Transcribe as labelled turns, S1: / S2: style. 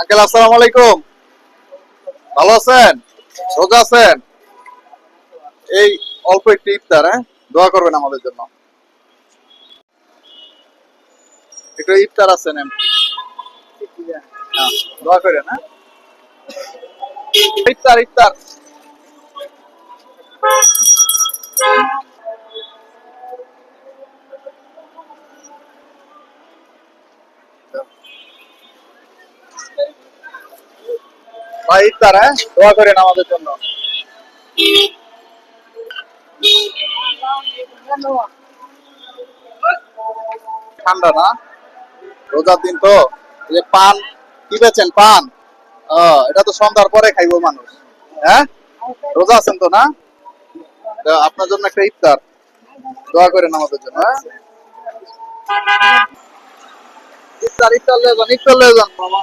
S1: Uncle আসসালামু আলাইকুম। ভালো আছেন? রোজা আছেন? এই অল্প একটু ইফতার, হ্যাঁ, দোয়া করবেন আমাদের জন্য। একটু ইফতার আছে নেন। হ্যাঁ, দোয়া করেন, হ্যাঁ। ইফতার ইফতার। ভাই ইফতার, হ্যাঁ, দোয়া করেন আমাদের জন্য। ঠান্ডা না, রোজার দিন তো। এই যে পান কি বেচেন পান? এটা তো সন্ধ্যার পরে খাইবো মানুষ, হ্যাঁ। রোজা আছেন তো না? তো আপনার জন্য একটা ইফতার, দোয়া করেন আমাদের জন্য, হ্যাঁ। ইফতার ইফতার লয়ে যান, ইফতার লয়ে যান মামা।